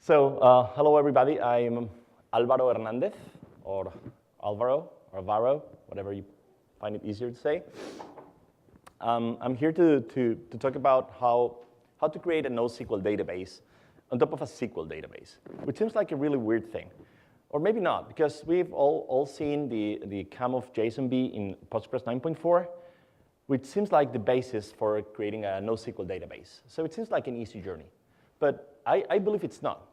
Hello everybody. I'm Alvaro Hernandez, or Alvaro, or Alvaro, whatever you find it easier to say. I'm here to talk about how to create a NoSQL database on top of a SQL database, which seems like a really weird thing. Or maybe not, because we've all seen the CAM of JSONB in Postgres 9.4, which seems like the basis for creating a NoSQL database. So it seems like an easy journey. But I believe it's not.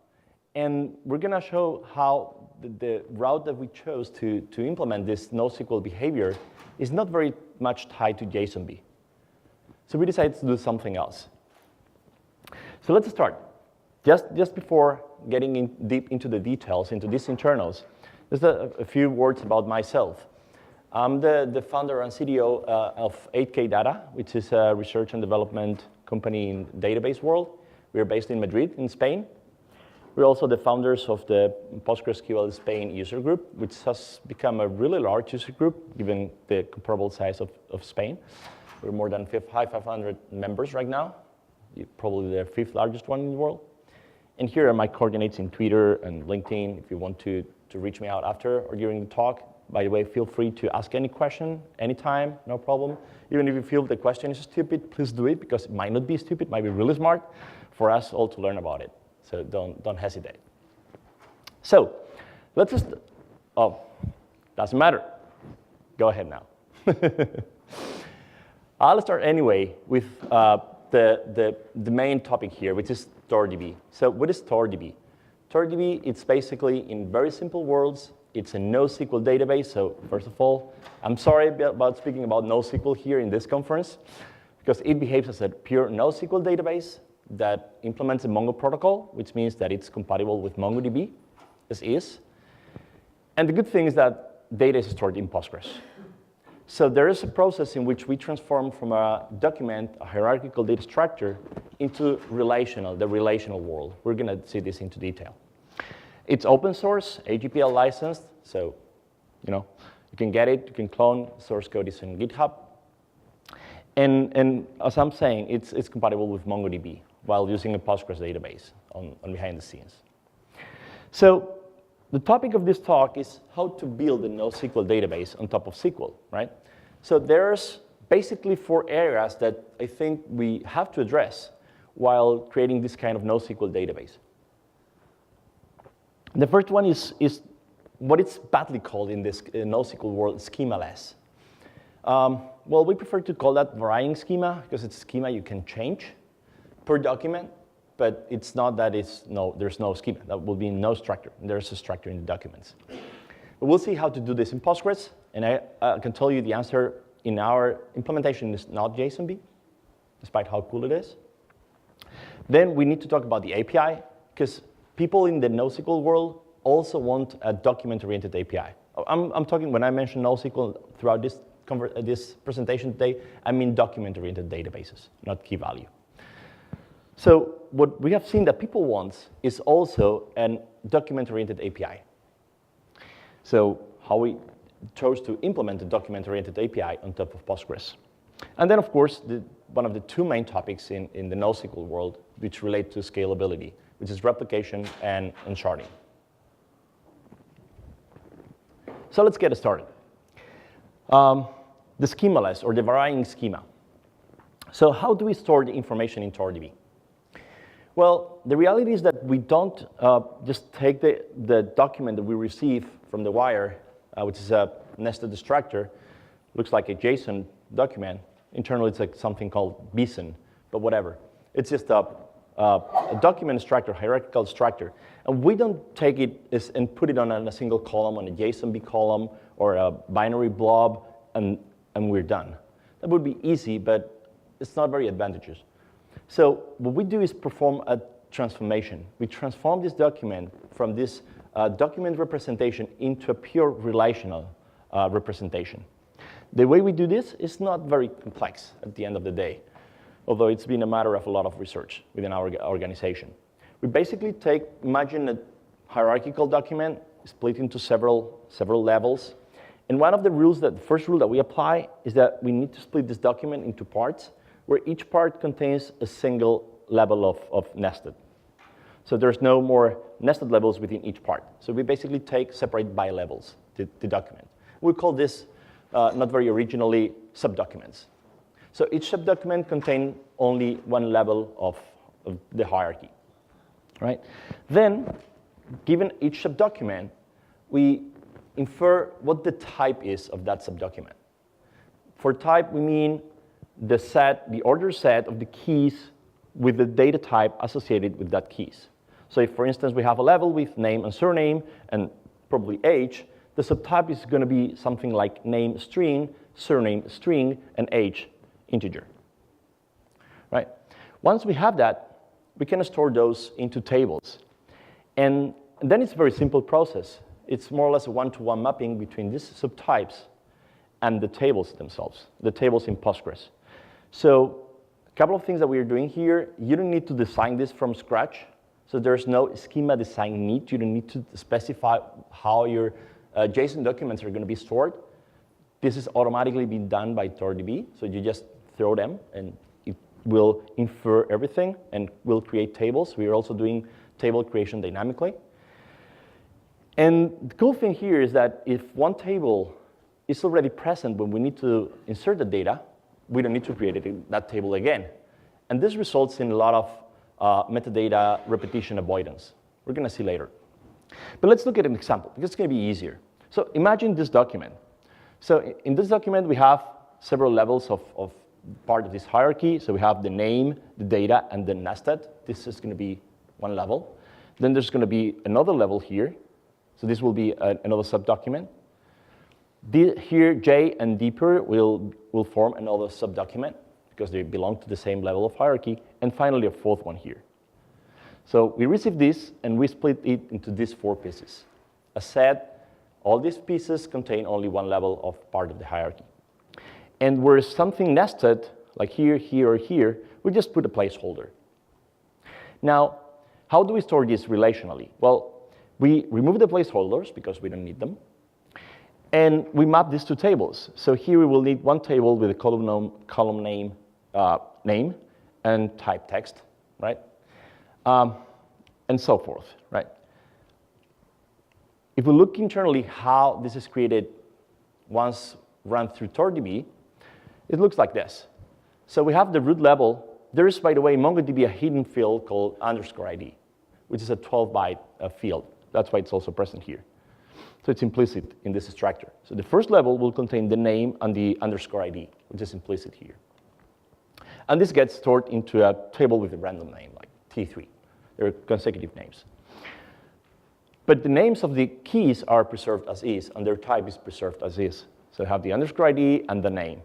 And we're going to show how the route that we chose to implement this NoSQL behavior is not very much tied to JSONB. So we decided to do something else. So let's start. Just before getting deep into the details, into these internals, just a few words about myself. I'm the founder and CTO of 8K Data, which is a research and development company in the database world. We're based in Madrid, in Spain. We're also the founders of the PostgreSQL Spain user group, which has become a really large user group, given the comparable size of Spain. We're more than 500 members right now, probably the 5th largest one in the world. And here are my coordinates in Twitter and LinkedIn if you want to reach me out after or during the talk. By the way, feel free to ask any question, anytime, no problem. Even if you feel the question is stupid, please do it, because it might not be stupid, it might be really smart for us all to learn about it. So don't hesitate. So let's just, doesn't matter. Go ahead now. I'll start anyway with the main topic here, which is ToroDB. So what is ToroDB? ToroDB, it's basically, in very simple words, it's a NoSQL database. So first of all, I'm sorry about speaking about NoSQL here in this conference, because it behaves as a pure NoSQL database that implements a Mongo protocol, which means that it's compatible with MongoDB, as is. And the good thing is that data is stored in Postgres. So there is a process in which we transform from a document, a hierarchical data structure, into the relational world. We're going to see this into detail. It's open source, AGPL licensed, so you can get it, you can clone, source code is in GitHub. And as I'm saying, it's compatible with MongoDB while using a Postgres database on behind the scenes. So the topic of this talk is how to build a NoSQL database on top of SQL, right? So there's basically 4 areas that I think we have to address while creating this kind of NoSQL database. The first one is what it's badly called in this NoSQL world, schemaless. Well, we prefer to call that varying schema, because it's a schema you can change per document, but it's not that there's no schema. That will be no structure. There's a structure in the documents. But we'll see how to do this in Postgres, and I can tell you the answer in our implementation is not JSONB, despite how cool it is. Then we need to talk about the API, because people in the NoSQL world also want a document-oriented API. I'm talking, when I mention NoSQL throughout this presentation today, I mean document-oriented databases, not key value. So what we have seen that people want is also a document-oriented API. So how we chose to implement a document-oriented API on top of Postgres. And then, of course, one of the 2 main topics in the NoSQL world which relate to scalability, which is replication and sharding. So let's get started. The schemaless, or the varying schema. So how do we store the information in ToroDB? Well, the reality is that we don't just take the document that we receive from the wire, which is a nested structure, looks like a JSON document. Internally, it's like something called BSON, but whatever. It's just a document structure, hierarchical structure. And we don't take it and put it on a single column, on a JSONB column, or a binary blob, and we're done. That would be easy, but it's not very advantageous. So what we do is perform a transformation. We transform this document from this document representation into a pure relational representation. The way we do this is not very complex at the end of the day, although it's been a matter of a lot of research within our organization. We basically imagine a hierarchical document split into several levels. And one of the first rule that we apply is that we need to split this document into parts, where each part contains a single level of nested. So there's no more nested levels within each part. So we basically separate by levels the document. We call this, not very originally, subdocuments. So each subdocument contains only one level of the hierarchy, right? Then, given each subdocument, we infer what the type is of that subdocument. For type, we mean the order set of the keys with the data type associated with that keys. So if, for instance, we have a level with name and surname and probably age, the subtype is going to be something like name string, surname string, and age integer, right? Once we have that, we can store those into tables. And then it's a very simple process. It's more or less a one-to-one mapping between these subtypes and the tables themselves, the tables in Postgres. So a couple of things that we are doing here, you don't need to design this from scratch. So there's no schema design need. You don't need to specify how your JSON documents are going to be stored. This is automatically being done by ToroDB. So you just throw them, and it will infer everything and will create tables. We are also doing table creation dynamically. And the cool thing here is that if one table is already present when we need to insert the data, we don't need to create that table again. And this results in a lot of metadata repetition avoidance. We're going to see later. But let's look at an example, because it's going to be easier. So imagine this document. So in this document, we have several levels of part of this hierarchy. So we have the name, the data, and the nested. This is going to be one level. Then there's going to be another level here. So this will be another subdocument. Here, J and deeper will form another subdocument because they belong to the same level of hierarchy. And finally, a fourth one here. So we receive this, and we split it into these 4 pieces. As said, all these pieces contain only one level of part of the hierarchy. And where something nested, like here, here, or here, we just put a placeholder. Now, how do we store this relationally? Well, we remove the placeholders because we don't need them. And we map these to tables. So here we will need one table with a column name, name and type text, right? And so forth, right? If we look internally how this is created once run through ToroDB, it looks like this. So we have the root level. There is, by the way, in MongoDB a hidden field called _ID, which is a 12-byte field. That's why it's also present here. So it's implicit in this structure. So the first level will contain the name and the _ID, which is implicit here. And this gets stored into a table with a random name, like T3. They're consecutive names. But the names of the keys are preserved as is, and their type is preserved as is. So we have the _ID and the name.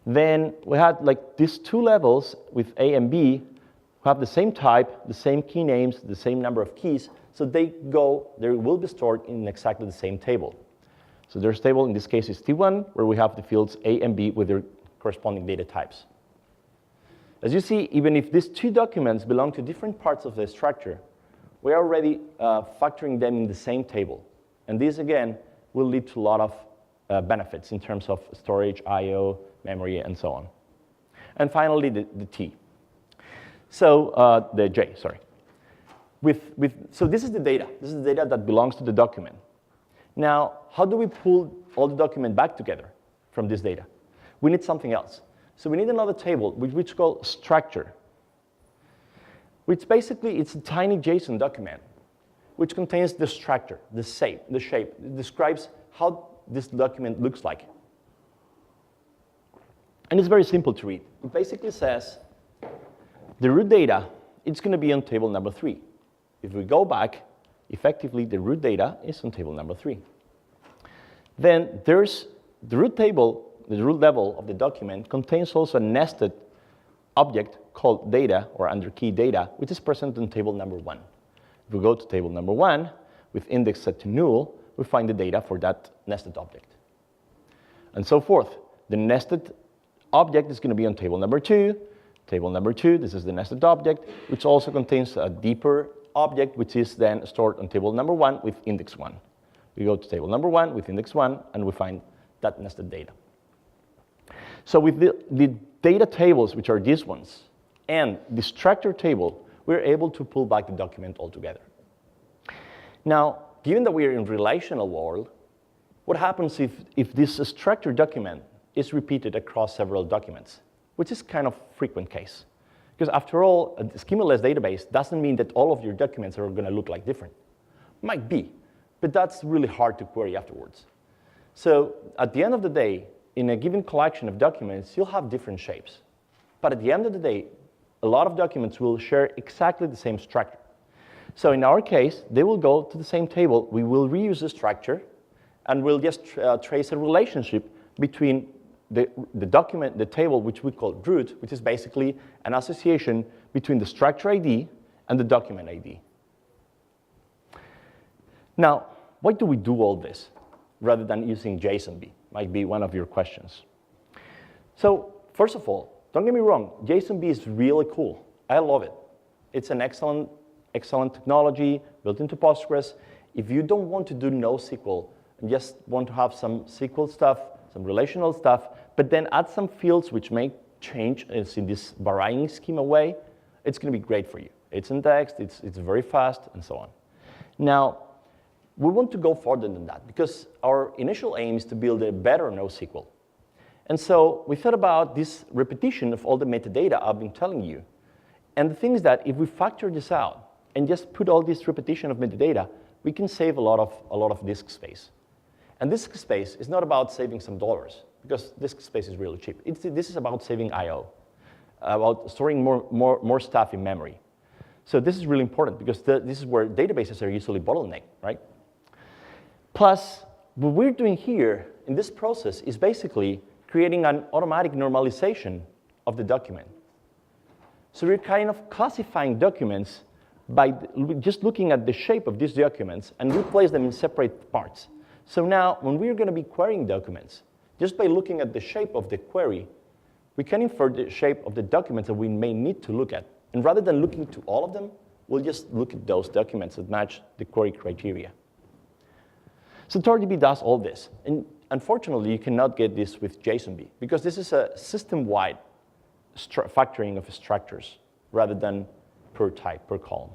Then we had like these 2 levels with A and B who have the same type, the same key names, the same number of keys. So they will be stored in exactly the same table. So there's table, in this case, is T1, where we have the fields A and B with their corresponding data types. As you see, even if these 2 documents belong to different parts of the structure, we're already factoring them in the same table. And this, again, will lead to a lot of benefits in terms of storage, I/O, memory, and so on. And finally, the T. So the J, sorry. So this is the data. This is the data that belongs to the document. Now, how do we pull all the document back together from this data? We need something else. So we need another table, which we call structure, which basically it's a tiny JSON document, which contains the structure, the shape. It describes how this document looks like. And it's very simple to read. It basically says the root data, it's going to be on table number 3. If we go back, effectively the root data is on table number 3. Then there's the root table, the root level of the document contains also a nested object called data, or under key data, which is present on table number 1. If we go to table number 1, with index set to null, we find the data for that nested object. And so forth. The nested object is going to be on table number 2. Table number 2, this is the nested object, which also contains a deeper object, which is then stored on table number 1 with index 1. We go to table number 1 with index 1, and we find that nested data. So with the data tables, which are these ones, and the structure table, we're able to pull back the document altogether. Now, given that we're in relational world, what happens if this structured document is repeated across several documents, which is kind of frequent case? Because after all, a schema-less database doesn't mean that all of your documents are going to look like different. Might be, but that's really hard to query afterwards. So at the end of the day, in a given collection of documents, you'll have different shapes. But at the end of the day, a lot of documents will share exactly the same structure. So in our case, they will go to the same table. We will reuse the structure, and we'll just trace a relationship between the document, the table, which we call root, which is basically an association between the structure ID and the document ID. Now, why do we do all this rather than using JSONB? Might be one of your questions. So first of all, don't get me wrong, JSONB is really cool. I love it. It's an excellent technology built into Postgres. If you don't want to do NoSQL and just want to have some SQL stuff, some relational stuff, but then add some fields which may change in this varying schema way, it's going to be great for you. It's in text, it's very fast, and so on. Now, we want to go further than that because our initial aim is to build a better NoSQL. And so we thought about this repetition of all the metadata I've been telling you. And the thing is that if we factor this out and just put all this repetition of metadata, we can save a lot of disk space. And disk space is not about saving some dollars, because disk space is really cheap. This is about saving I/O, about storing more stuff in memory. So this is really important, because this is where databases are usually bottlenecked, right? Plus, what we're doing here in this process is basically creating an automatic normalization of the document. So we're kind of classifying documents by just looking at the shape of these documents, and we place them in separate parts. So now, when we're going to be querying documents, just by looking at the shape of the query, we can infer the shape of the documents that we may need to look at. And rather than looking to all of them, we'll just look at those documents that match the query criteria. So ToroDB does all this. And unfortunately, you cannot get this with JSONB, because this is a system-wide factoring of structures rather than per type, per column.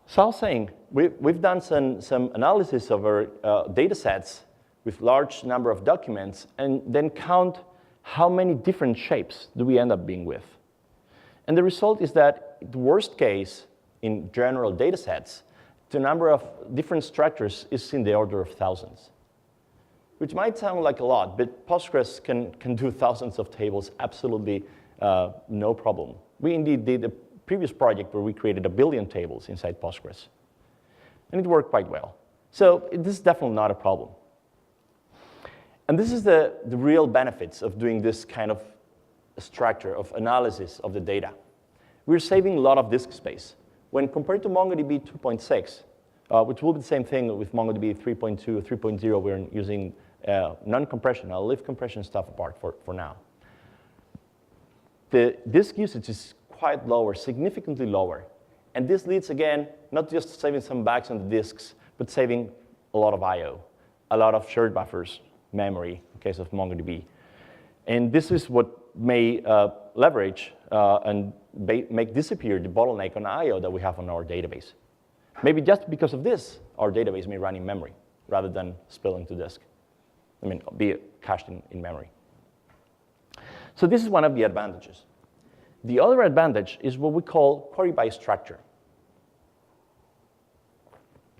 So I was saying, we've done some analysis of our data sets with large number of documents, and then count how many different shapes do we end up being with. And the result is that the worst case in general data sets, the number of different structures is in the order of thousands, which might sound like a lot, but Postgres can do thousands of tables absolutely no problem. We indeed did a previous project where we created 1 billion tables inside Postgres, and it worked quite well. So this is definitely not a problem. And this is the real benefits of doing this kind of structure of analysis of the data. We're saving a lot of disk space. When compared to MongoDB 2.6, which will be the same thing with MongoDB 3.2 or 3.0, we're using non-compression. I'll leave compression stuff apart for now. The disk usage is quite lower, significantly lower. And this leads, again, not just saving some bags on the disks, but saving a lot of I/O, a lot of shared buffers, memory, in case of MongoDB. And this is what may leverage and make disappear the bottleneck on I/O that we have on our database. Maybe just because of this, our database may run in memory rather than spilling to disk. I mean, be cached in memory. So this is one of the advantages. The other advantage is what we call query by structure.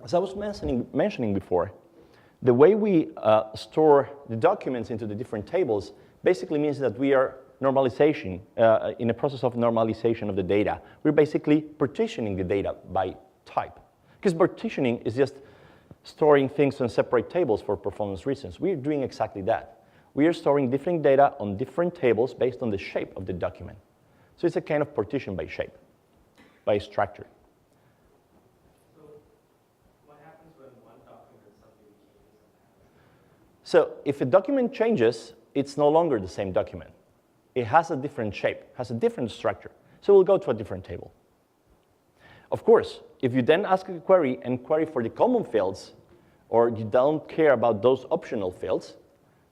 As I was mentioning before, the way we store the documents into the different tables basically means that we are normalization, in a process of normalization of the data. We're basically partitioning the data by type. Because partitioning is just storing things on separate tables for performance reasons. We're doing exactly that. We are storing different data on different tables based on the shape of the document. So it's a kind of partition by shape, by structure. So what happens when one document suddenly changes? So if a document changes, it's no longer the same document. It has a different shape, has a different structure. So we'll go to a different table. Of course, if you then ask a query and query for the common fields, or you don't care about those optional fields,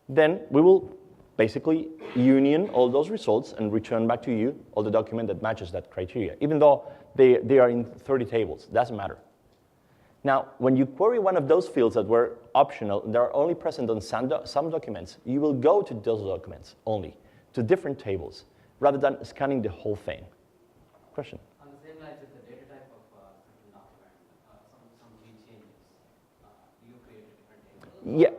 then we will basically union all those results and return back to you all the document that matches that criteria, even though they are in 30 tables. Doesn't matter. Now, when you query one of those fields that were optional, and they're only present on some documents, you will go to those documents only, to different tables, rather than scanning the whole thing. Question? On the same lines, if the data type of certain document, some key changes, you create a different table? Yeah.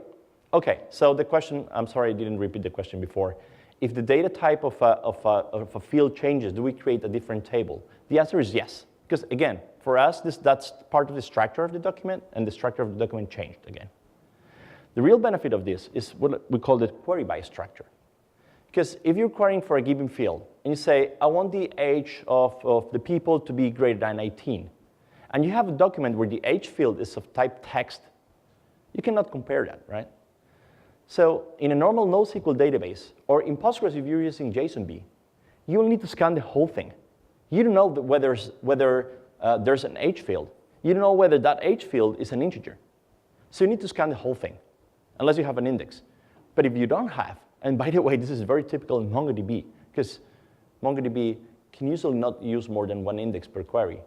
OK, so the question, I'm sorry I didn't repeat the question before. If the data type of a field changes, do we create a different table? The answer is yes. Because again, for us, that's part of the structure of the document, and the structure of the document changed again. The real benefit of this is what we call the query by structure. Because if you're querying for a given field, and you say, I want the age of the people to be greater than 18, and you have a document where the age field is of type text, you cannot compare that, right? So in a normal NoSQL database, or in Postgres if you're using JSONB, you'll need to scan the whole thing. You don't know whether there's an age field. You don't know whether that age field is an integer. So you need to scan the whole thing, unless you have an index. But if you don't have, and by the way, this is very typical in MongoDB, because MongoDB can usually not use more than one index per query.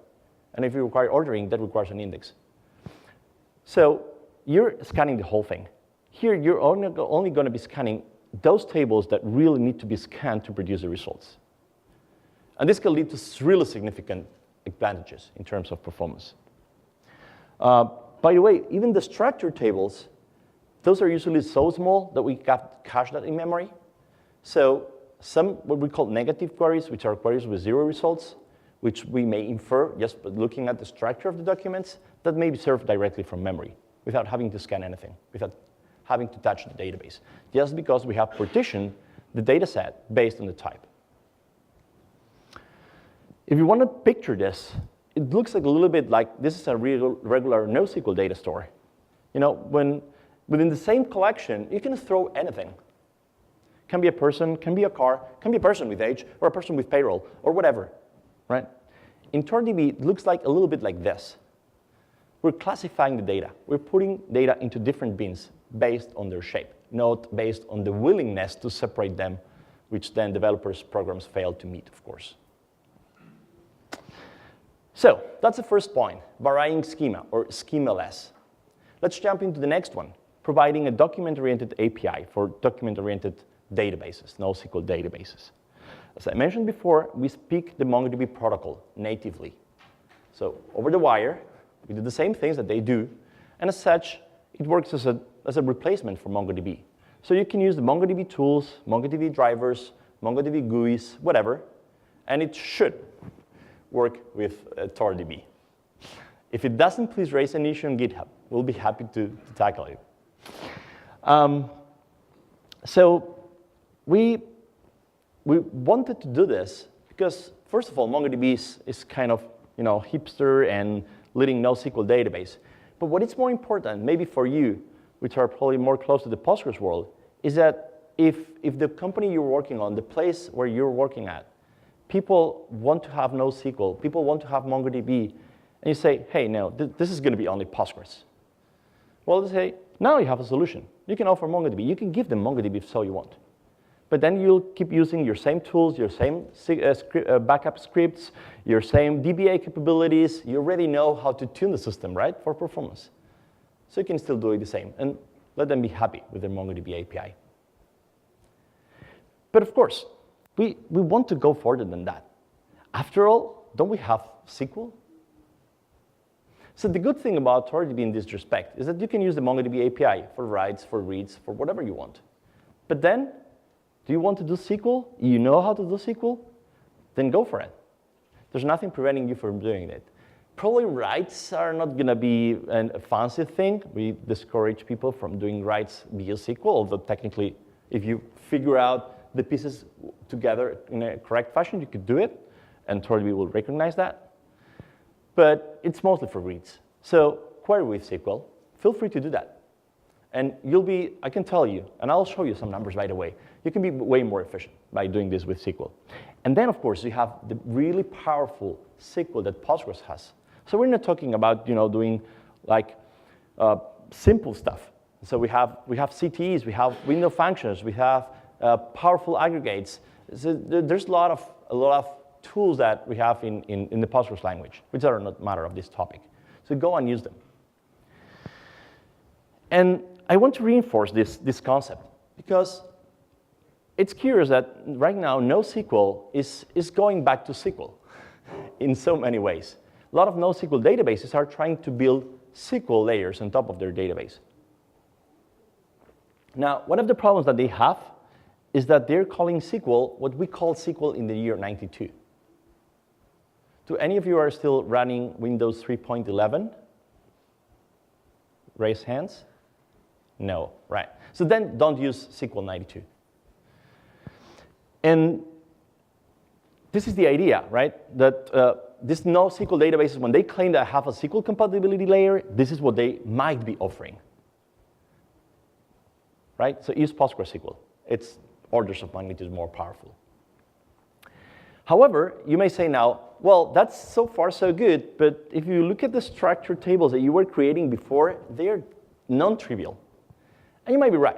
And if you require ordering, that requires an index. So you're scanning the whole thing. Here, you're only going to be scanning those tables that really need to be scanned to produce the results. And this can lead to really significant advantages in terms of performance. By the way, even the structured tables, those are usually so small that we cache that in memory. So some what we call negative queries, which are queries with 0 results, which we may infer just by looking at the structure of the documents, that may be served directly from memory without having to scan anything, without having to touch the database, just because we have partitioned the data set based on the type. If you want to picture this, it looks like a little bit like this is a regular NoSQL data store. You know, when within the same collection, you can throw anything. Can be a person, can be a car, can be a person with age, or a person with payroll, or whatever, right? In ToroDB, it looks like a little bit like this. We're classifying the data. We're putting data into different bins based on their shape, not based on the willingness to separate them, which then developers' programs fail to meet, of course. So that's the first point, varying schema, or schemaless. Let's jump into the next one, providing a document-oriented API for document-oriented databases, NoSQL databases. As I mentioned before, we speak the MongoDB protocol natively. So over the wire, we do the same things that they do, and as such, it works as a replacement for MongoDB. So you can use the MongoDB tools, MongoDB drivers, MongoDB GUIs, whatever, and it should work with ToroDB. If it doesn't, please raise an issue on GitHub. We'll be happy to tackle it. So we wanted to do this because, first of all, MongoDB is kind of hipster and leading NoSQL database. But what is more important, maybe for you, which are probably more close to the Postgres world, is that if the company you're working on, the place where you're working at, people want to have NoSQL, people want to have MongoDB, and you say, hey, no, this is going to be only Postgres. Well, they say, now you have a solution. You can offer MongoDB. You can give them MongoDB if so you want. But then you'll keep using your same tools, your same backup scripts, your same DBA capabilities. You already know how to tune the system, right, for performance. So you can still do it the same, and let them be happy with their MongoDB API. But of course, we want to go further than that. After all, don't we have SQL? So the good thing about ToroDB in this respect is that you can use the MongoDB API for writes, for reads, for whatever you want. But then, do you want to do SQL? You know how to do SQL? Then go for it. There's nothing preventing you from doing it. Probably writes are not going to be a fancy thing. We discourage people from doing writes via SQL, although technically, if you figure out the pieces together in a correct fashion, you could do it, and ToroDB will recognize that. But it's mostly for reads. So query with SQL, feel free to do that. And you'll be, I can tell you, and I'll show you some numbers by the way, you can be way more efficient by doing this with SQL. And then, of course, you have the really powerful SQL that Postgres has. So we're not talking about doing like simple stuff. So we have CTEs, we have window functions, we have powerful aggregates. So there's a lot of tools that we have in the Postgres language, which are not matter of this topic. So go and use them. And I want to reinforce this concept because it's curious that right now NoSQL is going back to SQL in so many ways. A lot of NoSQL databases are trying to build SQL layers on top of their database. Now, one of the problems that they have is that they're calling SQL what we call SQL in the year 92. Do any of you are still running Windows 3.11? Raise hands. No, right. So then don't use SQL 92. And this is the idea, right? That these NoSQL databases, when they claim that have a SQL compatibility layer, this is what they might be offering. Right? So use PostgreSQL. It's orders of magnitude more powerful. However, you may say now, well, that's so far so good, but if you look at the structured tables that you were creating before, they're non-trivial. And you might be right.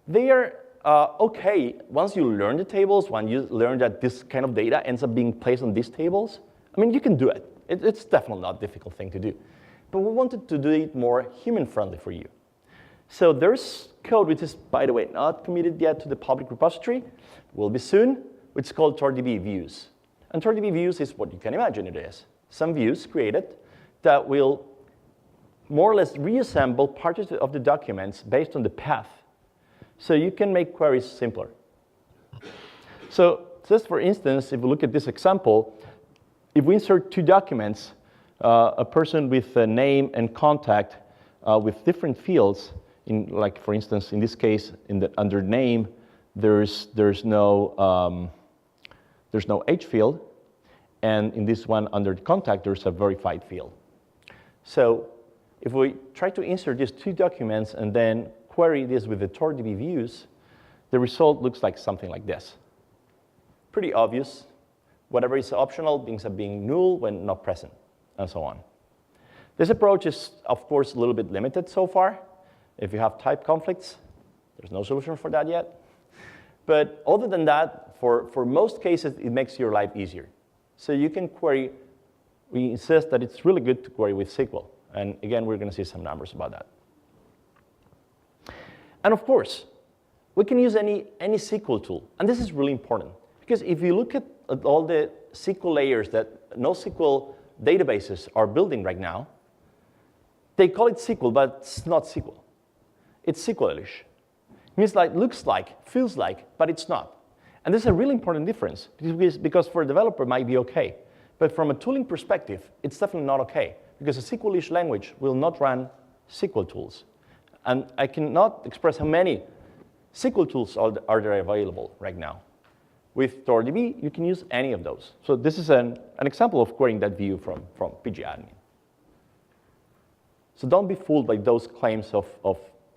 They are okay once you learn the tables, when you learn that this kind of data ends up being placed on these tables. I mean, you can do it. It's definitely not a difficult thing to do. But we wanted to do it more human-friendly for you. So there's code which is, by the way, not committed yet to the public repository. Will be soon, which is called ToroDB views. And ToroDB views is what you can imagine it is. Some views created that will more or less reassemble parts of the documents based on the path. So you can make queries simpler. So just for instance, if we look at this example, if we insert two documents, a person with a name and contact with different fields, like for instance, in this case, under name, there's no H field, and in this one under the contact, there's a verified field. So if we try to insert these two documents and then query this with the ToroDB views, the result looks like something like this. Pretty obvious. Whatever is optional ends up being null when not present, and so on. This approach is, of course, a little bit limited so far. If you have type conflicts, there's no solution for that yet. But other than that, for most cases, it makes your life easier. So you can query. We insist that it's really good to query with SQL. And again, we're going to see some numbers about that. And of course, we can use any SQL tool. And this is really important. Because if you look at all the SQL layers that NoSQL databases are building right now, they call it SQL, but it's not SQL. It's SQL-ish. It means like, looks like, feels like, but it's not. And this is a really important difference, because for a developer it might be OK. But from a tooling perspective, it's definitely not OK, because a SQL-ish language will not run SQL tools. And I cannot express how many SQL tools are there available right now. With ToroDB, you can use any of those. So this is an example of querying that view from pgadmin. So don't be fooled by those claims of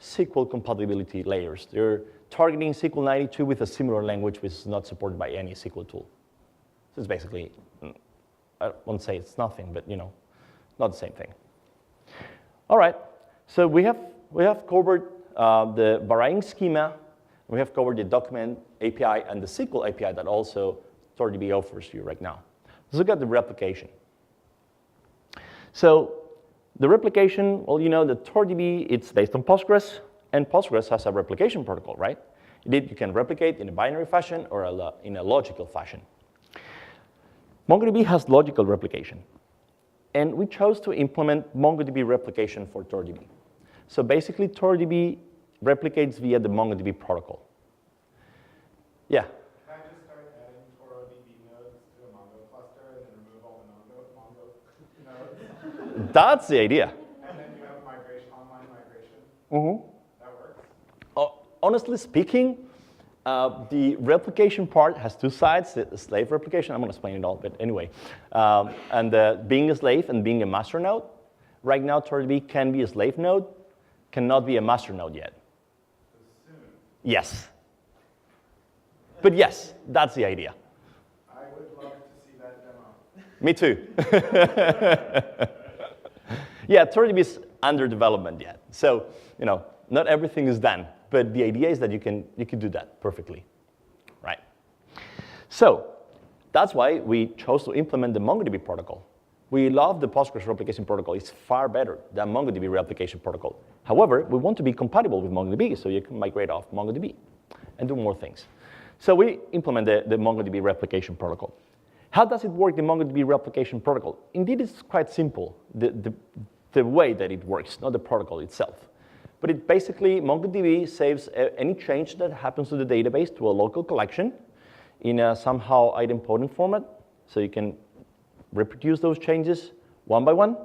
SQL compatibility layers. They're targeting SQL 92 with a similar language which is not supported by any SQL tool. So it's basically, I won't say it's nothing, but not the same thing. All right, so we have covered the varying schema. We have covered the document API and the SQL API that also ToroDB offers you right now. Let's look at the replication. So the replication, well, you know that ToroDB, it's based on Postgres, and Postgres has a replication protocol, right? Indeed, you can replicate in a binary fashion or in a logical fashion. MongoDB has logical replication. And we chose to implement MongoDB replication for ToroDB. So basically, ToroDB replicates via the MongoDB protocol. Yeah? Can I just start adding ToroDB nodes to a Mongo cluster and then remove all the Mongo nodes? That's the idea. And then you have online migration? Mm-hmm. That works? Honestly speaking, the replication part has two sides, the slave replication. I'm going to explain it all, but anyway. And being a slave and being a master node. Right now, ToroDB can be a slave node, cannot be a master node yet. Soon. Yes. But yes, that's the idea. I would love to see that demo. Me too. Yeah, ToroDB is under development yet. So, not everything is done. But the idea is that you can do that perfectly. So that's why we chose to implement the MongoDB protocol. We love the Postgres replication protocol. It's far better than MongoDB replication protocol. However, we want to be compatible with MongoDB, so you can migrate off MongoDB and do more things. So we implement the MongoDB replication protocol. How does it work, the MongoDB replication protocol? Indeed, it's quite simple, the way that it works, not the protocol itself. But it basically, MongoDB saves any change that happens to the database to a local collection in a somehow idempotent format, so you can reproduce those changes one by one.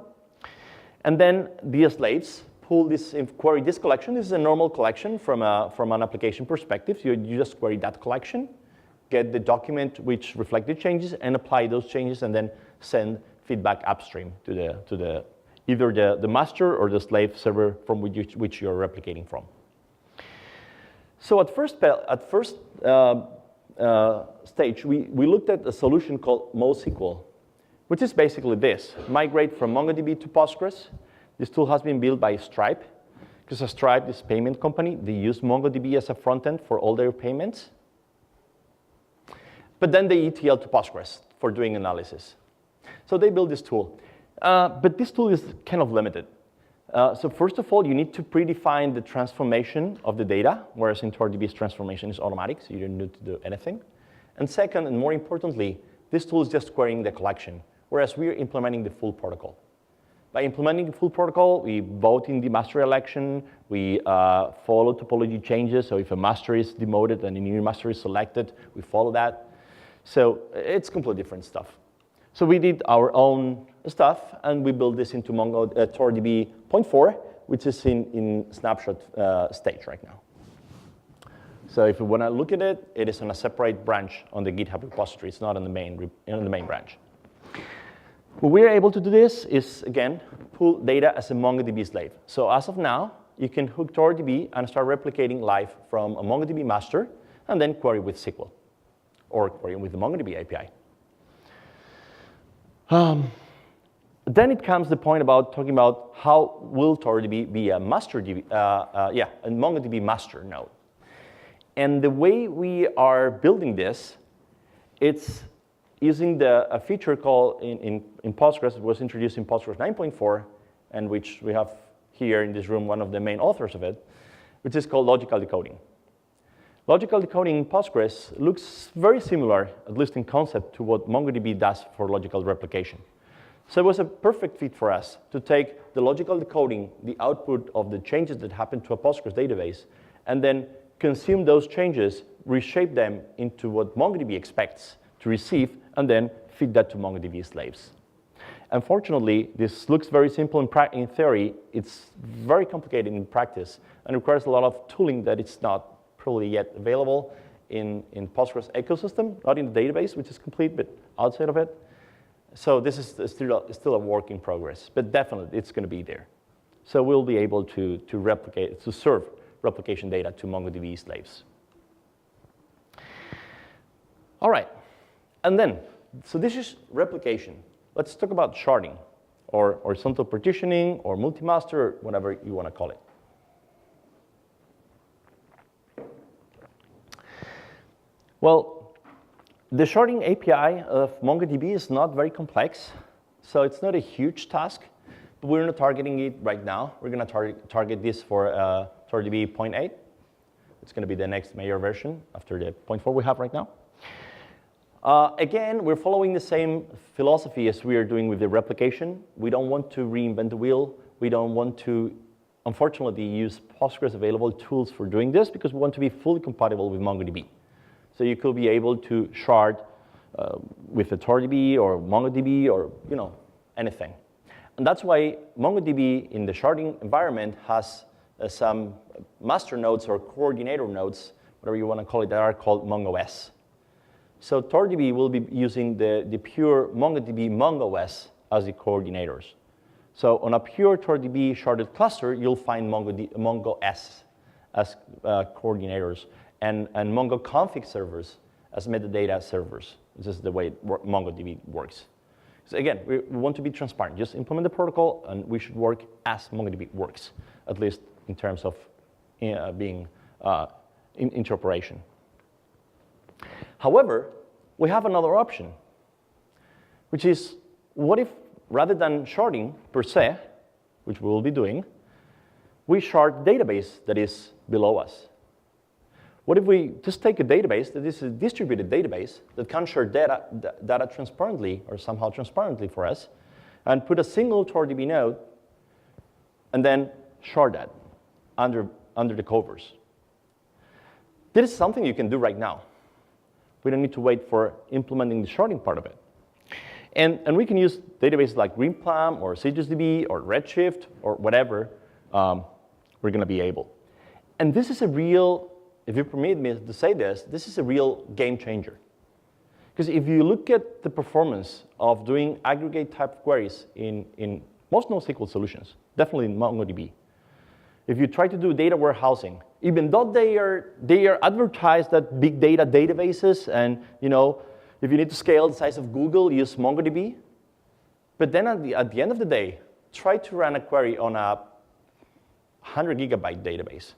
And then the slaves pull this, query this collection. This is a normal collection from an application perspective. You just query that collection, get the document which reflects the changes, and apply those changes, and then send feedback upstream to either the master or the slave server from which you're replicating from. So at first stage, we looked at a solution called NoSQL, which is basically this: migrate from MongoDB to Postgres. This tool has been built by Stripe, because Stripe is a payment company. They use MongoDB as a front end for all their payments. But then they ETL to Postgres for doing analysis. So they built this tool. But this tool is kind of limited. So first of all, you need to predefine the transformation of the data, whereas in ToroDB's transformation is automatic, so you don't need to do anything. And second, and more importantly, this tool is just querying the collection, whereas we're implementing the full protocol. By implementing the full protocol, we vote in the master election, we follow topology changes, so if a master is demoted and a new master is selected, we follow that. So it's completely different stuff. So we did our own stuff, and we built this into ToroDB 0.4, which is in snapshot stage right now. So if you want to look at it, it is on a separate branch on the GitHub repository. It's not on the main branch. What we're able to do this is, again, pull data as a MongoDB slave. So as of now, you can hook ToroDB and start replicating live from a MongoDB master, and then query with SQL, or query with the MongoDB API. Then it comes the point about talking about how will ToroDB be a master DB, a MongoDB master node. And the way we are building this, it's using a feature called in Postgres. It was introduced in Postgres 9.4, and which we have here in this room one of the main authors of it, which is called logical decoding. Logical decoding in Postgres looks very similar, at least in concept, to what MongoDB does for logical replication. So it was a perfect fit for us to take the logical decoding, the output of the changes that happen to a Postgres database, and then consume those changes, reshape them into what MongoDB expects to receive, and then feed that to MongoDB slaves. Unfortunately, this looks very simple in theory. It's very complicated in practice, and requires a lot of tooling that it's not probably yet available in Postgres ecosystem, not in the database, which is complete, but outside of it. So this is still a work in progress, but definitely it's going to be there. So we'll be able to serve replication data to MongoDB slaves. All right, and then, so this is replication. Let's talk about sharding, or horizontal partitioning, or multi-master, whatever you want to call it. Well, the sharding API of MongoDB is not very complex, so it's not a huge task, but we're not targeting it right now. We're going to target this for ToroDB 0.8. It's going to be the next major version after the 0.4 we have right now. Again, we're following the same philosophy as we are doing with the replication. We don't want to reinvent the wheel. We don't want to, unfortunately, use Postgres available tools for doing this, because we want to be fully compatible with MongoDB. So you could be able to shard with a ToroDB or MongoDB or anything. And that's why MongoDB in the sharding environment has some master nodes or coordinator nodes, whatever you want to call it, that are called MongoS. So ToroDB will be using the pure MongoDB MongoS as the coordinators. So on a pure ToroDB sharded cluster, you'll find MongoS as coordinators, and Mongo config servers as metadata servers. This is the way MongoDB works. So again, we want to be transparent. Just implement the protocol, and we should work as MongoDB works, at least in terms of being interoperation. However, we have another option, which is, what if rather than sharding per se, which we will be doing, we shard database that is below us? What if we just take a database that is a distributed database that can share data transparently or somehow transparently for us, and put a single ToroDB node and then shard that under the covers? This is something you can do right now. We don't need to wait for implementing the sharding part of it. And we can use databases like Greenplum or CitrusDB or Redshift or whatever we're going to be able. And this is a real, if you permit me to say this is a real game changer. Because if you look at the performance of doing aggregate type queries in most NoSQL solutions, definitely in MongoDB, if you try to do data warehousing, even though they are advertised as big data databases, and if you need to scale the size of Google, use MongoDB. But then at the end of the day, try to run a query on a 100 gigabyte database.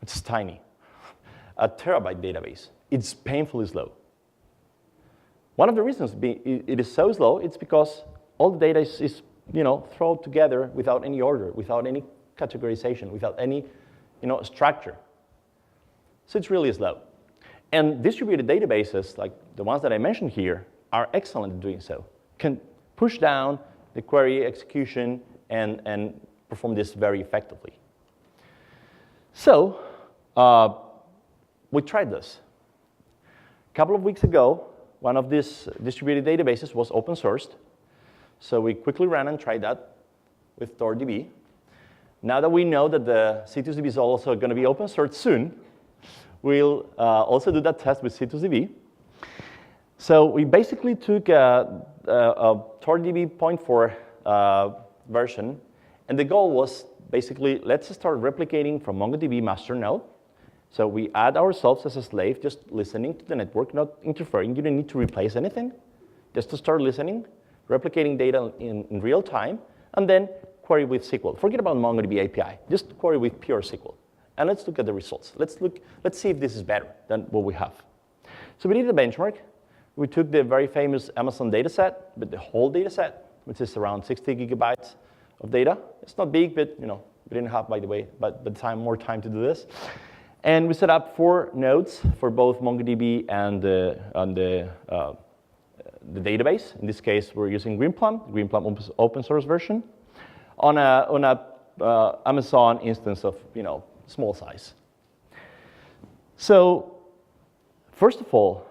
It's tiny. A terabyte database. It's painfully slow. One of the reasons it is so slow, it's because all the data is thrown together without any order, without any categorization, without any structure. So it's really slow. And distributed databases, like the ones that I mentioned here, are excellent at doing so. Can push down the query execution and perform this very effectively. So we tried this. A couple of weeks ago, one of these distributed databases was open sourced. So we quickly ran and tried that with ToroDB. Now that we know that the CitrusDB is also going to be open sourced soon, we'll also do that test with CitrusDB. So we basically took a ToroDB 0.4 version, and the goal was basically, let's start replicating from MongoDB master node. So we add ourselves as a slave, just listening to the network, not interfering. You don't need to replace anything, just to start listening, replicating data in real time, and then query with SQL. Forget about MongoDB API, just query with pure SQL. And let's look at the results. Let's see if this is better than what we have. So we did a benchmark. We took the very famous Amazon data set, but the whole data set, which is around 60 gigabytes of data. It's not big, but we didn't have, by the way, more time to do this. And we set up 4 nodes for both MongoDB and the database. In this case, we're using Greenplum open source version, on a Amazon instance of small size. So first of all,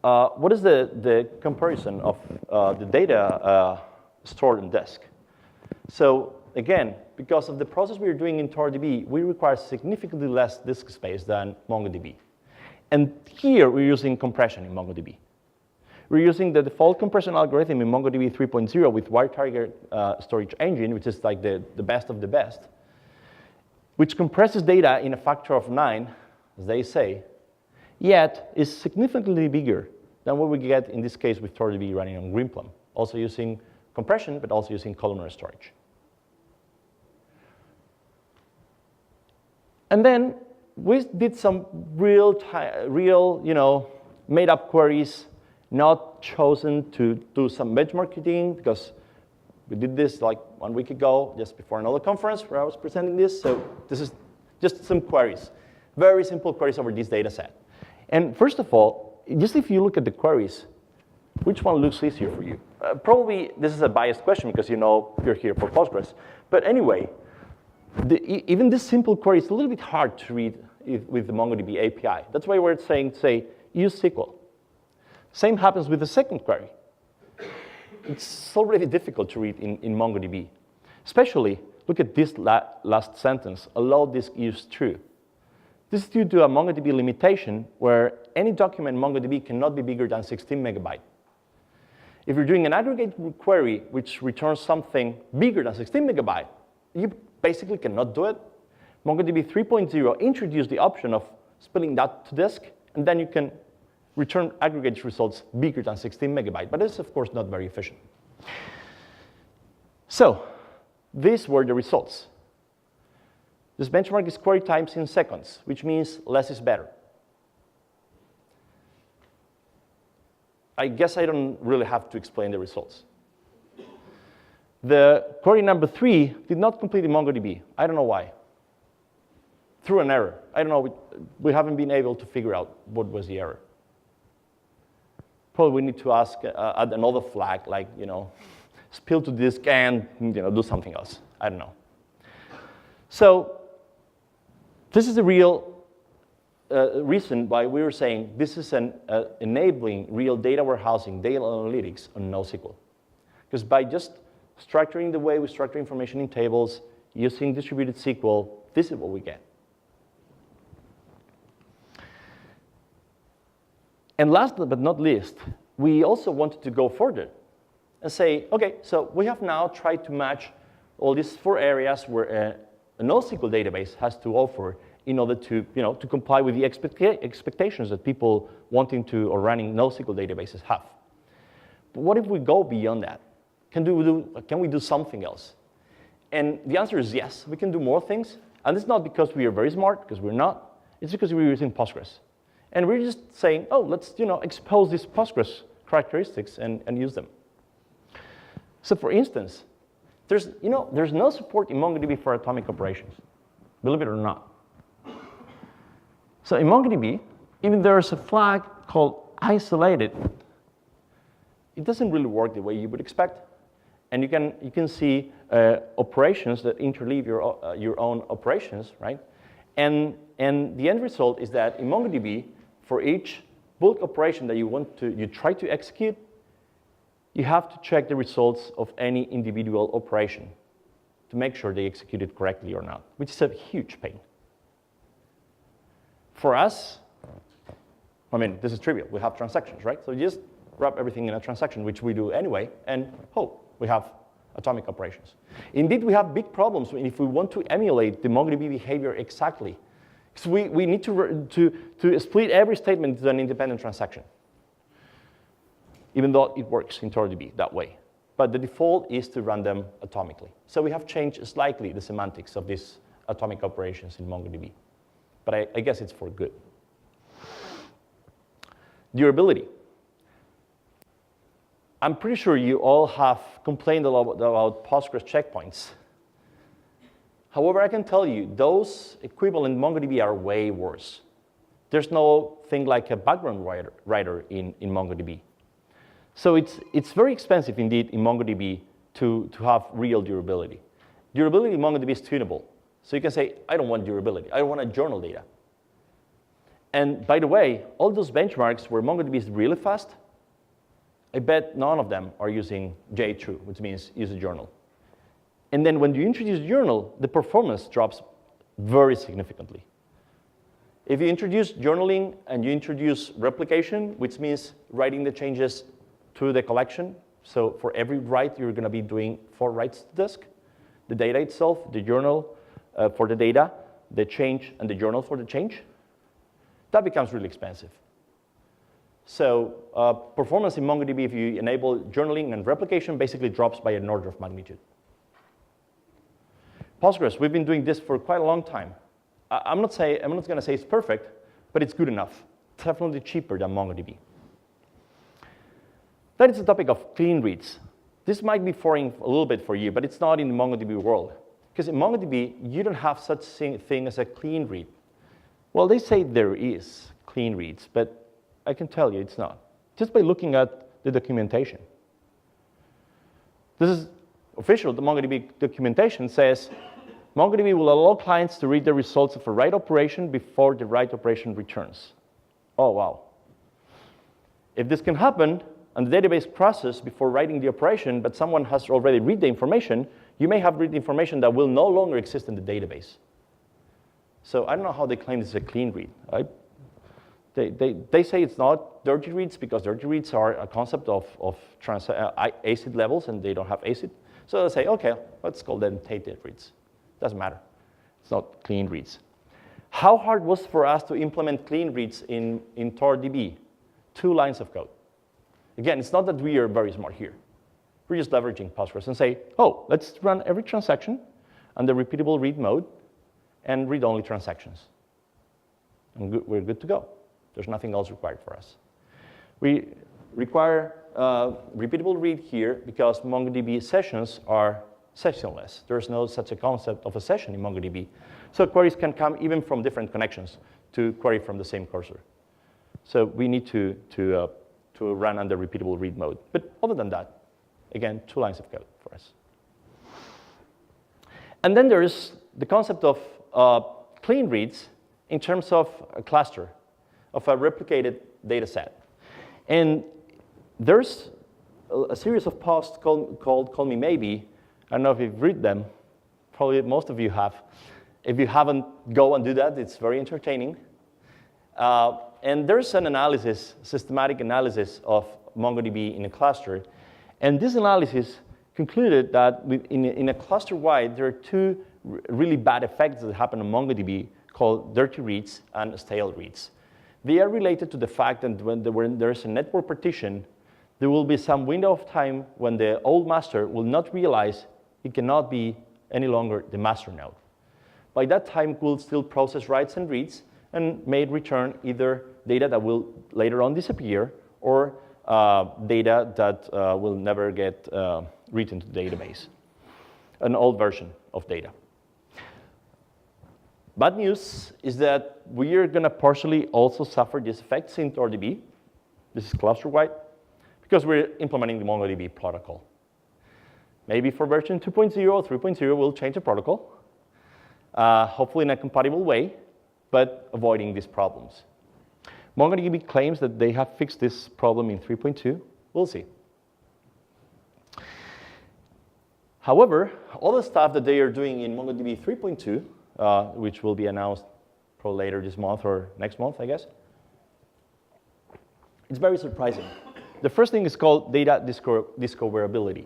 what is the comparison of the data stored on disk? So again, because of the process we're doing in ToroDB, we require significantly less disk space than MongoDB. And here we're using compression in MongoDB. We're using the default compression algorithm in MongoDB 3.0 with wire target storage engine, which is like the best of the best, which compresses data in a factor of 9, as they say, yet is significantly bigger than what we get in this case with ToroDB running on Greenplum, also using compression, but also using columnar storage. And then we did some real made-up queries, not chosen to do some benchmarking, because we did this like 1 week ago, just before another conference where I was presenting this. So this is just some queries, very simple queries over this data set. And first of all, just if you look at the queries, which one looks easier for you? Probably this is a biased question because you're here for Postgres. But anyway, even this simple query is a little bit hard to read with the MongoDB API. That's why we're saying, use SQL. Same happens with the second query. It's already difficult to read in MongoDB. Especially, look at this last sentence, allow disk use true. This is due to a MongoDB limitation where any document in MongoDB cannot be bigger than 16 megabytes. If you're doing an aggregate query which returns something bigger than 16 megabytes, you basically cannot do it. MongoDB 3.0 introduced the option of splitting that to disk, and then you can return aggregate results bigger than 16 megabytes. But it's, of course, not very efficient. So these were the results. This benchmark is query times in seconds, which means less is better. I guess I don't really have to explain the results. The query number 3 did not complete in MongoDB. I don't know why. Through an error. I don't know. We haven't been able to figure out what was the error. Probably we need to ask add another flag, like, spill to disk and do something else. I don't know. So this is the real reason why we were saying this is an enabling real data warehousing, data analytics on NoSQL. Because by just structuring the way we structure information in tables, using distributed SQL, this is what we get. And last but not least, we also wanted to go further and say, OK, so we have now tried to match all these 4 areas where a NoSQL database has to offer in order to, to comply with the expectations that people wanting to or running NoSQL databases have. But what if we go beyond that? Can we do something else? And the answer is yes, we can do more things. And it's not because we are very smart, because we're not. It's because we're using Postgres. And we're just saying, oh, let's expose these Postgres characteristics and use them. So for instance, there's no support in MongoDB for atomic operations, believe it or not. So in MongoDB, even there's a flag called isolated. It doesn't really work the way you would expect. And you can see operations that interleave your own operations, right? And the end result is that in MongoDB, for each bulk operation that you try to execute, you have to check the results of any individual operation to make sure they executed correctly or not, which is a huge pain. For us, I mean, this is trivial. We have transactions, right? So you just wrap everything in a transaction, which we do anyway, and we have atomic operations. Indeed, we have big problems if we want to emulate the MongoDB behavior exactly. So we need to split every statement into an independent transaction, even though it works in ToroDB that way. But the default is to run them atomically. So we have changed slightly the semantics of these atomic operations in MongoDB. But I guess it's for good. Durability. I'm pretty sure you all have complained a lot about Postgres checkpoints. However, I can tell you, those equivalent MongoDB are way worse. There's no thing like a background writer in MongoDB. So it's very expensive indeed in MongoDB to have real durability. Durability in MongoDB is tunable. So you can say, I don't want durability. I don't want a journal data. And by the way, all those benchmarks where MongoDB is really fast, I bet none of them are using JTrue, which means use a journal. And then when you introduce journal, the performance drops very significantly. If you introduce journaling and you introduce replication, which means writing the changes to the collection, so for every write, you're going to be doing 4 writes to disk, the data itself, the journal for the data, the change, and the journal for the change, that becomes really expensive. So performance in MongoDB, if you enable journaling and replication, basically drops by an order of magnitude. Postgres, we've been doing this for quite a long time. I'm not going to say it's perfect, but it's good enough. It's definitely cheaper than MongoDB. That is the topic of clean reads. This might be foreign a little bit for you, but it's not in the MongoDB world. Because in MongoDB, you don't have such thing as a clean read. Well, they say there is clean reads, but I can tell you it's not, just by looking at the documentation. This is official. The MongoDB documentation says, MongoDB will allow clients to read the results of a write operation before the write operation returns. Oh, wow. If this can happen, and the database crashes before writing the operation, but someone has already read the information, you may have read the information that will no longer exist in the database. So I don't know how they claim this is a clean read. They say it's not dirty reads because dirty reads are a concept of ACID levels, and they don't have ACID. So they say, OK, let's call them tainted reads. Doesn't matter. It's not clean reads. How hard was it for us to implement clean reads in ToroDB? 2 lines of code. Again, it's not that we are very smart here. We're just leveraging Postgres and say, oh, let's run every transaction under repeatable read mode and read only transactions. And we're good to go. There's nothing else required for us. require repeatable read here because MongoDB sessions are sessionless. There's no such a concept of a session in MongoDB. So queries can come even from different connections to query from the same cursor. So we need to run under repeatable read mode. But other than that, again, 2 lines of code for us. And then there's the concept of clean reads in terms of a cluster, of a replicated data set. And there's a series of posts called Call Me Maybe. I don't know if you've read them. Probably most of you have. If you haven't, go and do that. It's very entertaining. And there's an analysis, systematic analysis of MongoDB in a cluster. And this analysis concluded that in a cluster-wide, there are 2 really bad effects that happen on MongoDB called dirty reads and stale reads. They are related to the fact that when there's a network partition, there will be some window of time when the old master will not realize it cannot be any longer the master node. By that time, it will still process writes and reads and may return either data that will later on disappear or data that will never get written to the database, an old version of data. Bad news is that we are going to partially also suffer these effects in ToroDB. This is cluster-wide, because we're implementing the MongoDB protocol. Maybe for version 2.0 or 3.0, we'll change the protocol, hopefully in a compatible way, but avoiding these problems. MongoDB claims that they have fixed this problem in 3.2. We'll see. However, all the stuff that they are doing in MongoDB 3.2, which will be announced probably later this month or next month, I guess, it's very surprising. The first thing is called data discoverability.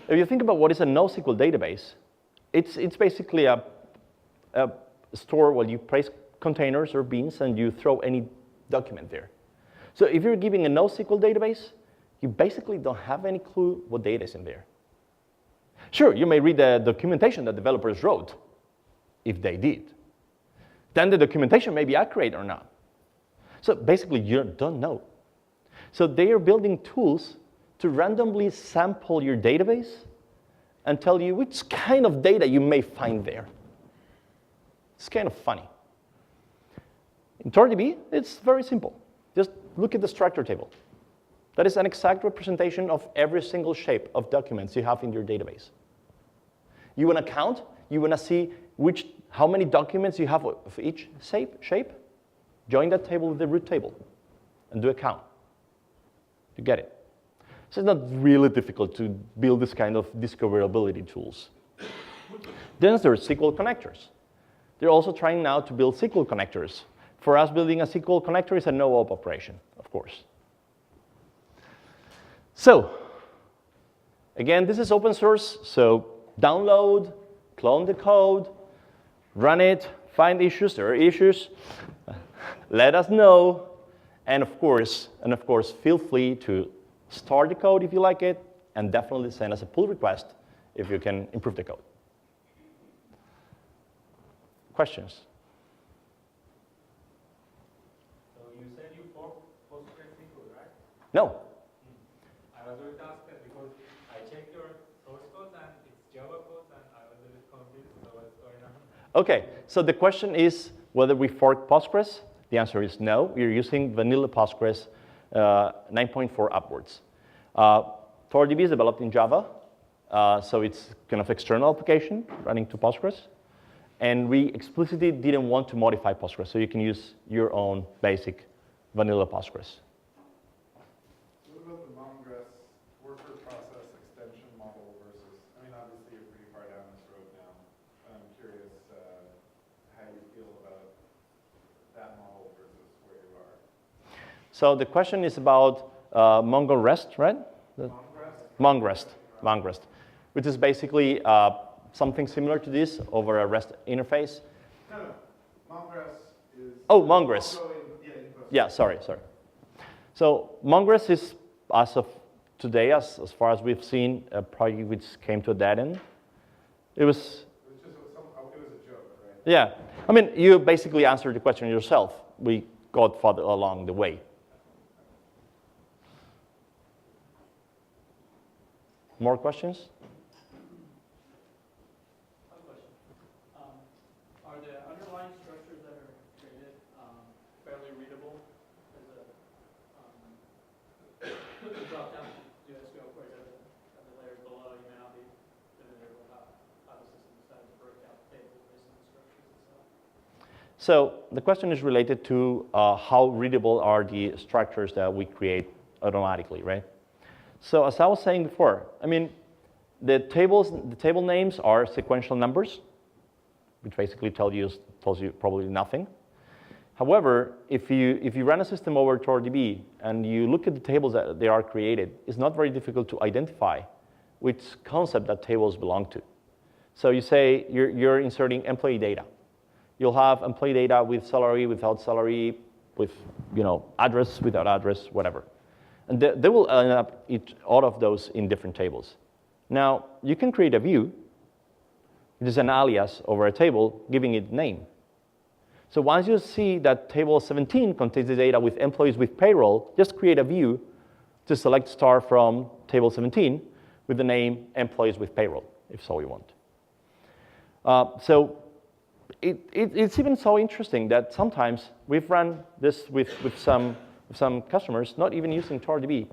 If you think about what is a NoSQL database, it's basically a store where you place containers or beans and you throw any document there. So if you're giving a NoSQL database, you basically don't have any clue what data is in there. Sure, you may read the documentation that developers wrote, if they did. Then the documentation may be accurate or not. So basically, you don't know. So they are building tools to randomly sample your database and tell you which kind of data you may find there. It's kind of funny. In ToroDB, it's very simple. Just look at the structure table. That is an exact representation of every single shape of documents you have in your database. You want to count? You want to see how many documents you have of each shape? Join that table with the root table and do a count. You get it. So it's not really difficult to build this kind of discoverability tools. Then there's SQL connectors. They're also trying now to build SQL connectors. For us, building a SQL connector is a no-op operation, of course. So, again, this is open source, so download, clone the code, run it, find issues, there are issues, let us know, and of course, feel free to start the code if you like it, and definitely send us a pull request if you can improve the code. Questions? So you said you forked PostgreSQL, right? No. I was going to ask that because I checked your source code and it's Java code and I was a bit confused, so what's going on? Okay, so the question is whether we fork Postgres. The answer is no. We're using vanilla Postgres 9.4 upwards. ToroDB is developed in Java, so it's kind of external application running to Postgres. And we explicitly didn't want to modify Postgres, so you can use your own basic vanilla Postgres. What about the Mongress worker process extension model versus, I mean, obviously you're pretty far down this road now. I'm curious how you feel about that model versus where you are. So the question is about MongoRest, right? MongoRest, which is basically something similar to this over a REST interface. No, Mongress is... Oh, Mongress. Yeah, sorry. So Mongress is, as of today, as far as we've seen, a project which came to a dead end. It was a joke, right? Yeah. I mean, you basically answered the question yourself. We got further along the way. More questions? One question. Are the underlying structures that are created fairly readable? As a drop down to NoSQL queries at the layers below, you may not be familiar with how the system decided to break out tables based on the structures itself. So the question is related to how readable are the structures that we create automatically, right? So as I was saying before, I mean, the table names are sequential numbers, which basically tells you probably nothing. However, if you run a system over ToroDB and you look at the tables that they are created, it's not very difficult to identify which concept that tables belong to. So you say you're inserting employee data. You'll have employee data with salary, without salary, with address, without address, whatever. And they will end up all of those in different tables. Now, you can create a view, which is an alias over a table, giving it a name. So once you see that table 17 contains the data with employees with payroll, just create a view to select star from table 17 with the name employees with payroll, if so you want. So it's even so interesting that sometimes we've run this with some customers, not even using ToroDB.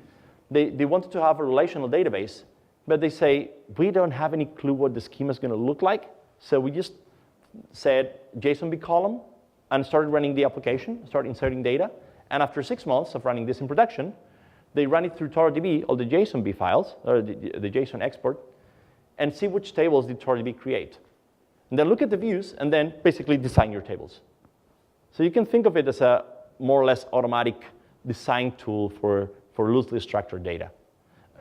They wanted to have a relational database, but they say, we don't have any clue what the schema is going to look like. So we just said JSONB column and started running the application, started inserting data. And after 6 months of running this in production, they run it through ToroDB, all the JSONB files, or the JSON export, and see which tables did ToroDB create. And then look at the views, and then basically design your tables. So you can think of it as a more or less automatic design tool for loosely structured data.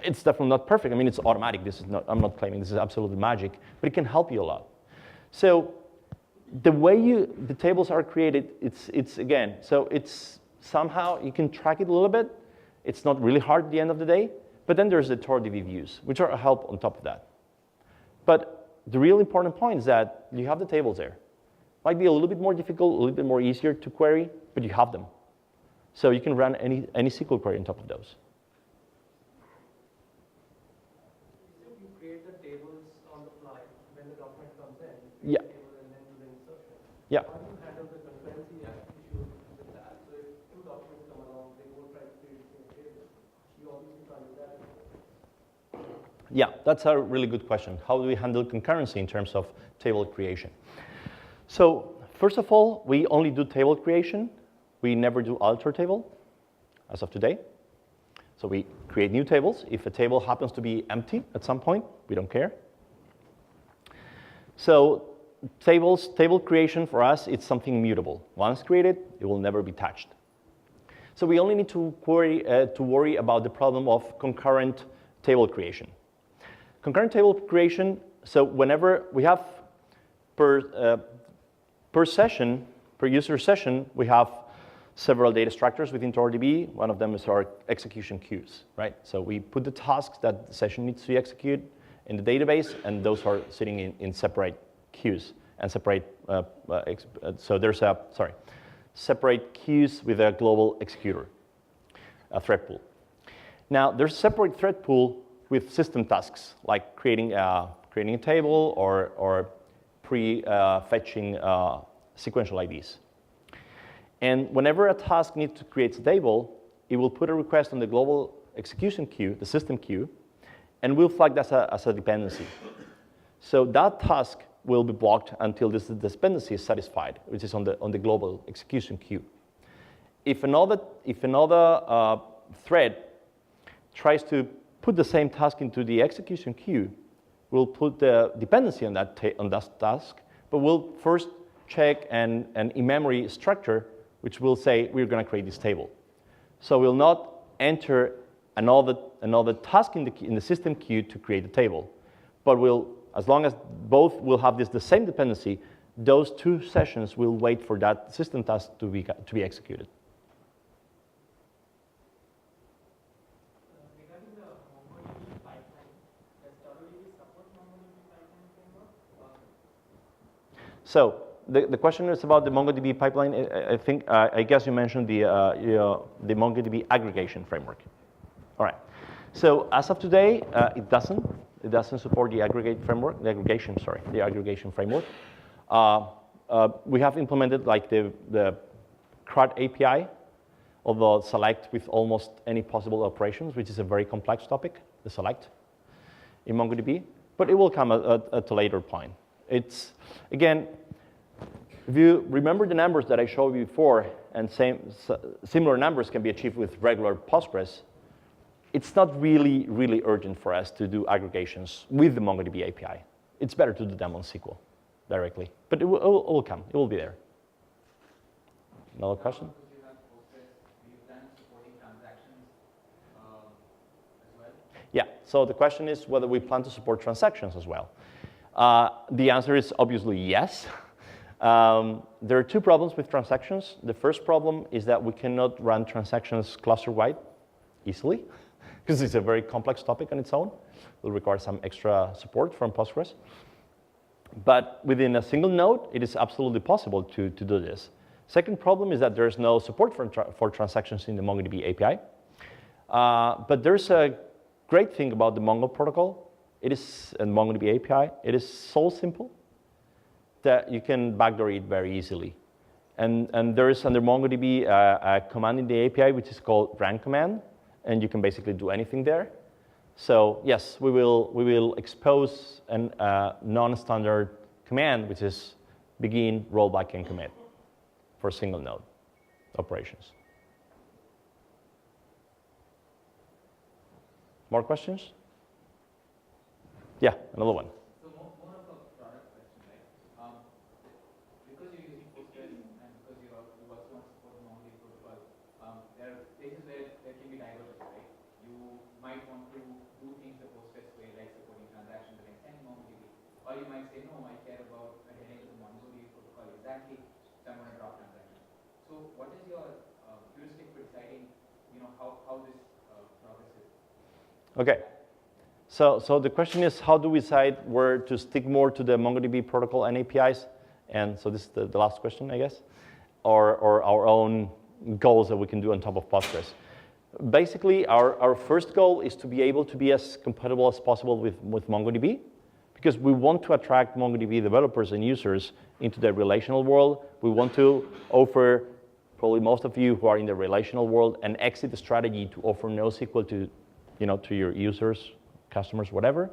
It's definitely not perfect. I mean, it's automatic. I'm not claiming this is absolutely magic, but it can help you a lot. So the way the tables are created, it's somehow you can track it a little bit. It's not really hard at the end of the day, but then there's the ToroDB views, which are a help on top of that. But the real important point is that you have the tables there. Might be a little bit more difficult, a little bit more easier to query, but you have them. So you can run any SQL query on top of those. You create the tables on the fly when the document comes in. Yeah. Table and then do the insertion. Yeah. How do you handle the concurrency issue with that? So if two documents come along, they both try to create the same table. You obviously can't do that. Yeah, that's a really good question. How do we handle concurrency in terms of table creation? So first of all, we only do table creation. We never do alter table as of today. So we create new tables. If a table happens to be empty at some point, we don't care. So table creation for us, it's something immutable. Once created, it will never be touched. So we only need to worry about the problem of concurrent table creation. Concurrent table creation, so whenever we have per user session, we have several data structures within ToroDB. One of them is our execution queues, right? So we put the tasks that the session needs to execute in the database, and those are sitting in separate queues and separate. So there's separate queues with a global executor, a thread pool. Now there's a separate thread pool with system tasks like creating a table or pre-fetching sequential IDs. And whenever a task needs to create a table, it will put a request on the global execution queue, the system queue, and we'll flag that as a dependency. So that task will be blocked until this dependency is satisfied, which is on the global execution queue. If another thread tries to put the same task into the execution queue, we'll put the dependency on that task, but we'll first check an in-memory structure which will say we're going to create this table. So we'll not enter another task in the system queue to create a table, but as long as both will have the same dependency, those two sessions will wait for that system task to be executed. Regarding the MongoDB pipeline, does ToroDB support MongoDB pipeline framework? So the question is about the MongoDB pipeline. I guess you mentioned the MongoDB aggregation framework. All right. So as of today, it doesn't support the aggregation framework. We have implemented like the CRUD API, although select with almost any possible operations, which is a very complex topic, the select in MongoDB, but it will come at a later point. It's, again, if you remember the numbers that I showed you before, and similar numbers can be achieved with regular Postgres, it's not really, really urgent for us to do aggregations with the MongoDB API. It's better to do them on SQL directly, but it will come. It will be there. Another question? Do you plan supporting transactions as well? Yeah, so the question is whether we plan to support transactions as well. The answer is obviously yes. There are two problems with transactions. The first problem is that we cannot run transactions cluster-wide easily, because it's a very complex topic on its own. It will require some extra support from Postgres. But within a single node, it is absolutely possible to do this. Second problem is that there's no support for transactions in the MongoDB API. But there's a great thing about the Mongo protocol. It is, and MongoDB API, it is so simple that you can backdoor it very easily. And there is under MongoDB a command in the API which is called run command, and you can basically do anything there. So yes, we will expose a non-standard command, which is begin, rollback, and commit for single node operations. More questions? Yeah, another one. So more of a product question, right? Because you're using Postgres and because you also want to support MongoDB protocol, there are places where there can be divergence, right? You might want to do things the Postgres way, like supporting transactions and extending MongoDB, or you might say, no, I care about adhering to the MongoDB protocol exactly, so I'm going to drop transactions. So what is your heuristic for deciding, how this progresses? Okay. So the question is, how do we decide where to stick more to the MongoDB protocol and APIs? And so this is the last question, I guess, or our own goals that we can do on top of Postgres. Basically, our first goal is to be able to be as compatible as possible with MongoDB, because we want to attract MongoDB developers and users into the relational world. We want to offer, probably most of you who are in the relational world, an exit strategy to offer NoSQL to your users, customers, whatever.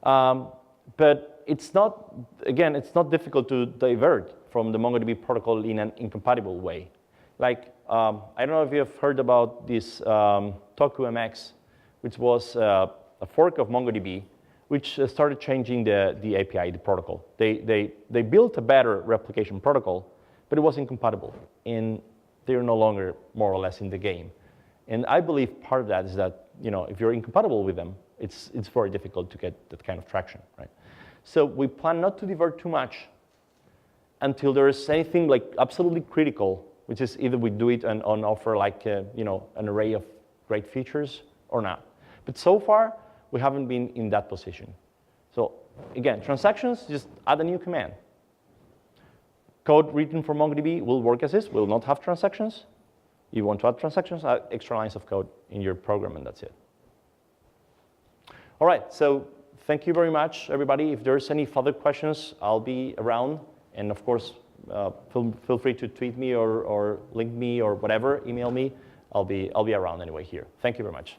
But it's not difficult to divert from the MongoDB protocol in an incompatible way. Like, I don't know if you have heard about this TokuMX, which was a fork of MongoDB, which started changing the API, the protocol. They built a better replication protocol, but it was incompatible, and they're no longer more or less in the game. And I believe part of that is that if you're incompatible with them, it's very difficult to get that kind of traction, right? So we plan not to divert too much until there is anything like absolutely critical, which is either we do it and offer like an array of great features or not. But so far, we haven't been in that position. So again, transactions, just add a new command. Code written for MongoDB will work as is, will not have transactions. You want to add transactions, add extra lines of code in your program, and that's it. All right, so thank you very much, everybody. If there's any further questions, I'll be around. And of course, feel free to tweet me or link me or whatever, email me. I'll be around anyway here. Thank you very much.